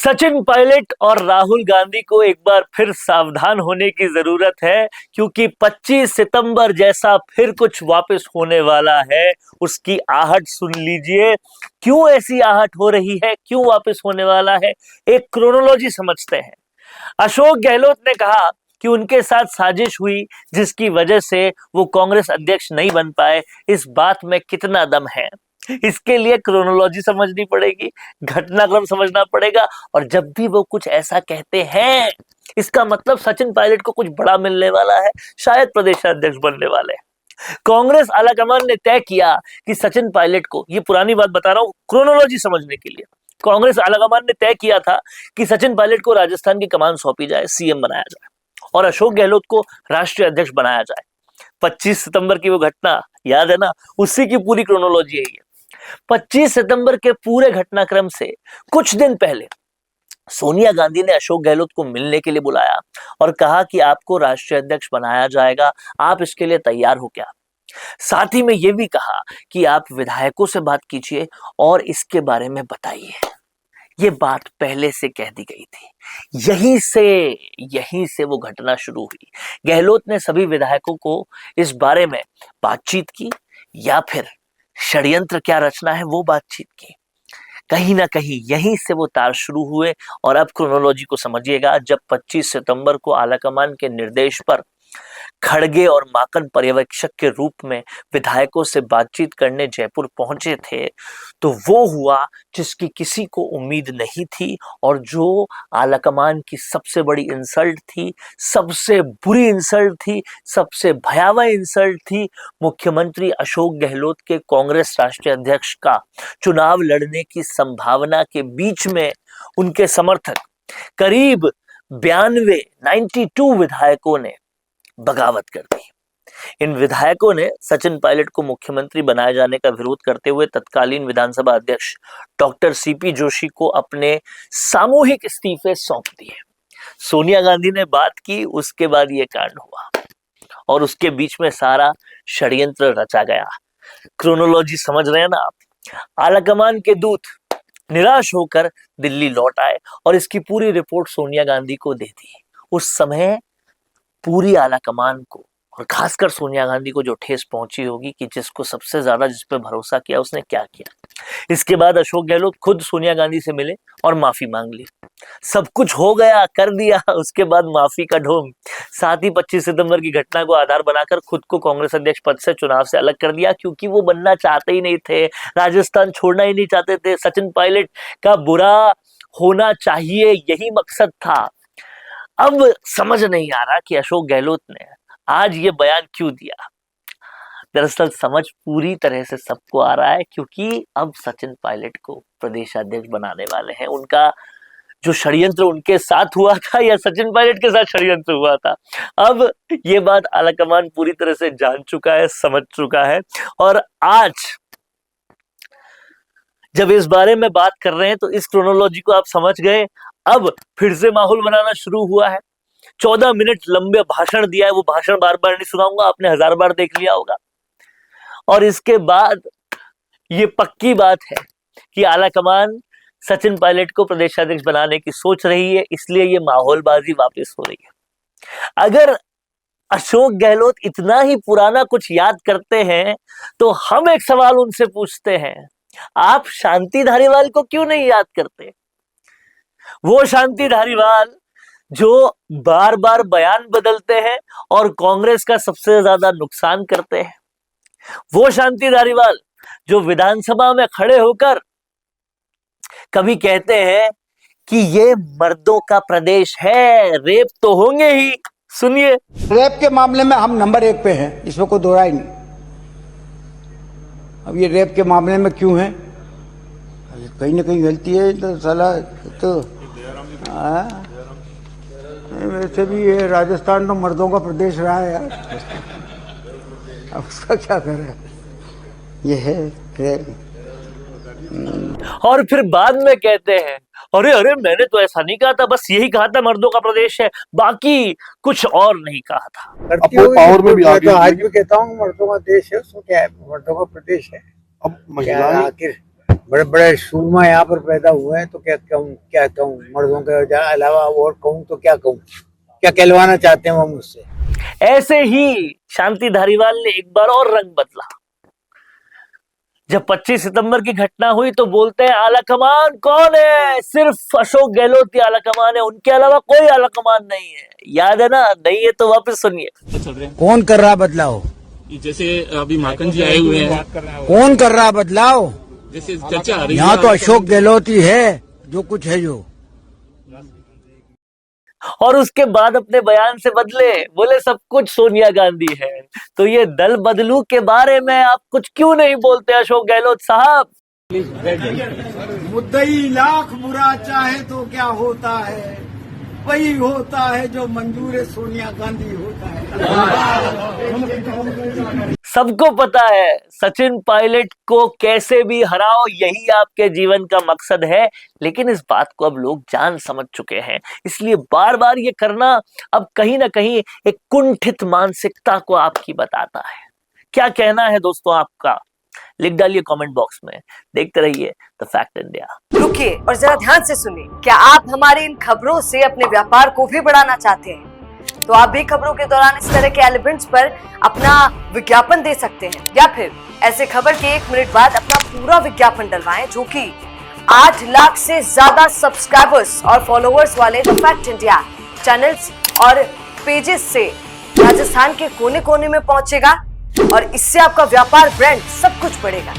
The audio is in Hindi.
सचिन पायलट और राहुल गांधी को एक बार फिर सावधान होने की जरूरत है, क्योंकि 25 सितंबर जैसा फिर कुछ वापस होने वाला है। उसकी आहट सुन लीजिए। क्यों ऐसी आहट हो रही है, क्यों वापस होने वाला है, एक क्रोनोलॉजी समझते हैं। अशोक गहलोत ने कहा कि उनके साथ साजिश हुई, जिसकी वजह से वो कांग्रेस अध्यक्ष नहीं बन पाए। इस बात में कितना दम है, इसके लिए क्रोनोलॉजी समझनी पड़ेगी, घटनाक्रम समझना पड़ेगा। और जब भी वो कुछ ऐसा कहते हैं, इसका मतलब सचिन पायलट को कुछ बड़ा मिलने वाला है, शायद प्रदेश अध्यक्ष बनने वाले हैं। कांग्रेस आलाकमान ने तय किया कि सचिन पायलट को, ये पुरानी बात बता रहा हूं क्रोनोलॉजी समझने के लिए, कांग्रेस आलाकमान ने तय किया था कि सचिन पायलट को राजस्थान की कमान सौंपी जाए, सीएम बनाया जाए और अशोक गहलोत को राष्ट्रीय अध्यक्ष बनाया जाए। 25 सितंबर की वो घटना याद है ना, उसी की पूरी क्रोनोलॉजी है ये। 25 सितंबर के पूरे घटनाक्रम से कुछ दिन पहले सोनिया गांधी ने अशोक गहलोत को मिलने के लिए बुलाया और कहा कि आपको राष्ट्रीय अध्यक्ष बनाया जाएगा, आप इसके लिए तैयार हो क्या। साथ ही में यह भी कहा कि आप विधायकों से बात कीजिए और इसके बारे में बताइए। ये बात पहले से कह दी गई थी। यहीं से वो घटना शुरू हुई। गहलोत ने सभी विधायकों को इस बारे में बातचीत की, या फिर षड्यंत्र क्या रचना है वो बातचीत की। कहीं ना कहीं यहीं से वो तार शुरू हुए। और अब क्रोनोलॉजी को समझिएगा। जब 25 सितंबर को आलाकमान के निर्देश पर खड़गे और माकन पर्यवेक्षक के रूप में विधायकों से बातचीत करने जयपुर पहुंचे थे, तो वो हुआ जिसकी किसी को उम्मीद नहीं थी और जो आलाकमान की सबसे बड़ी इंसल्ट थी, सबसे बुरी इंसल्ट थी, सबसे भयावह इंसल्ट थी। मुख्यमंत्री अशोक गहलोत के कांग्रेस राष्ट्रीय अध्यक्ष का चुनाव लड़ने की संभावना के बीच में उनके समर्थक करीब 92 विधायकों ने बगावत कर दी। इन विधायकों ने सचिन पायलट को मुख्यमंत्री बनाए जाने का विरोध करते हुए तत्कालीन विधानसभा अध्यक्ष डॉक्टर सीपी जोशी को अपने सामूहिक इस्तीफे सौंप दिए। सोनिया गांधी ने बात की, उसके बाद यह कांड हुआ और उसके बीच में सारा षड्यंत्र रचा गया। क्रोनोलॉजी समझ रहे हैं ना आप। आलाकमान के दूत निराश होकर दिल्ली लौट आए और इसकी पूरी रिपोर्ट सोनिया गांधी को दे दी। उस समय पूरी आलाकमान को और खासकर सोनिया गांधी को जो ठेस पहुंची होगी कि जिसको सबसे ज्यादा जिस पे भरोसा किया उसने क्या किया। इसके बाद अशोक गहलोत खुद सोनिया गांधी से मिले और माफी मांग ली। सब कुछ हो गया, कर दिया, उसके बाद माफी का ढोंग। साथ ही 25 सितंबर की घटना को आधार बनाकर खुद को कांग्रेस अध्यक्ष पद से चुनाव से अलग कर दिया, क्योंकि वो बनना चाहते ही नहीं थे, राजस्थान छोड़ना ही नहीं चाहते थे। सचिन पायलट का बुरा होना चाहिए, यही मकसद था। अब समझ नहीं आ रहा कि अशोक गहलोत ने आज ये बयान क्यों दिया। दरअसल समझ पूरी तरह से सबको आ रहा है, क्योंकि अब सचिन पायलट को प्रदेश अध्यक्ष बनाने वाले हैं। उनका जो षड्यंत्र उनके साथ हुआ था या सचिन पायलट के साथ षड्यंत्र हुआ था, अब ये बात आलाकमान पूरी तरह से जान चुका है, समझ चुका है। और आज जब इस बारे में बात कर रहे हैं तो इस क्रोनोलॉजी को आप समझ गए। अब फिर से माहौल बनाना शुरू हुआ है। 14 मिनट लंबे भाषण दिया है, वो भाषण बार बार नहीं सुनाऊंगा, आपने 1000 बार देख लिया होगा। और इसके बाद ये पक्की बात है कि आलाकमान सचिन पायलट को प्रदेशाध्यक्ष बनाने की सोच रही है, इसलिए ये माहौलबाजी वापस हो रही है। अगर अशोक गहलोत इतना ही पुराना कुछ याद करते हैं तो हम एक सवाल उनसे पूछते हैं, आप शांति धारीवाल को क्यों नहीं याद करते? वो शांति धारीवाल जो बार बार बयान बदलते हैं और कांग्रेस का सबसे ज्यादा नुकसान करते हैं। वो शांति धारीवाल जो विधानसभा में खड़े होकर कभी कहते हैं कि ये मर्दों का प्रदेश है, रेप तो होंगे ही। सुनिए। रेप के मामले में हम नंबर 1 पे हैं, इसमें कोई दो राय नहीं। अब ये रेप के मामले में क्यों है, कहीं ना कहीं गलती है तो साला तो वैसे भी ये राजस्थान तो मर्दों का प्रदेश रहा है यार, अब उसका क्या करे, ये है। और फिर बाद में कहते हैं अरे अरे मैंने तो ऐसा नहीं कहा था, बस यही कहा था मर्दों का प्रदेश है, बाकी कुछ और नहीं कहा था। पावर में भी आ गया। आज भी कहता हूँ मर्दों का देश है, उसको क्या है, मर्दों का प्रदेश है। अब महिलाएं आखिर बड़े बड़े सूरमा यहाँ पर पैदा हुए हैं, तो क्या कहूँ मर्दों के अलावा और कहूँ तो क्या कहूँ, क्या कहलवाना चाहते हैं वो मुझसे। ऐसे ही शांति धारीवाल ने एक बार और रंग बदला। जब 25 सितंबर की घटना हुई तो बोलते हैं आला कमान कौन है, सिर्फ अशोक गहलोत ही आला कमान है, उनके अलावा कोई आला कमान नहीं है। याद है ना? नहीं है तो वापस सुनिए। कौन कर रहा बदलाव? जैसे अभी माकन जी आए हुए हैं, कौन कर रहा बदलाव? जैसे चर्चा आ रही है यहाँ तो अशोक गहलोत ही है जो कुछ है जो। और उसके बाद अपने बयान से बदले, बोले सब कुछ सोनिया गांधी है। तो ये दल बदलू के बारे में आप कुछ क्यों नहीं बोलते अशोक गहलोत साहब? मुद्दई लाख बुरा चाहे तो क्या होता है, वही होता है जो मंजूर सोनिया गांधी होता है। सबको पता है सचिन पायलट को कैसे भी हराओ, यही आपके जीवन का मकसद है। लेकिन इस बात को अब लोग जान समझ चुके हैं, इसलिए बार बार ये करना अब कहीं ना कहीं एक कुंठित मानसिकता को आपकी बताता है। क्या कहना है दोस्तों आपका? लिख डालिए कमेंट बॉक्स में। देखते रहिए द फैक्ट इंडिया। रुकिए और जरा ध्यान से सुनिए। क्या आप हमारी इन खबरों से अपने व्यापार को भी बढ़ाना चाहते हैं? तो आप भी खबरों के दौरान इस तरह के एलिमेंट्स पर अपना विज्ञापन दे सकते हैं, या फिर ऐसे खबर के 1 मिनट बाद अपना पूरा विज्ञापन डलवाएं, जो कि 8 लाख से ज्यादा सब्सक्राइबर्स और फॉलोअर्स वाले द फैक्ट इंडिया चैनल्स और पेजेस से राजस्थान के कोने कोने में पहुंचेगा। और इससे आपका व्यापार, ब्रांड सब कुछ बढ़ेगा।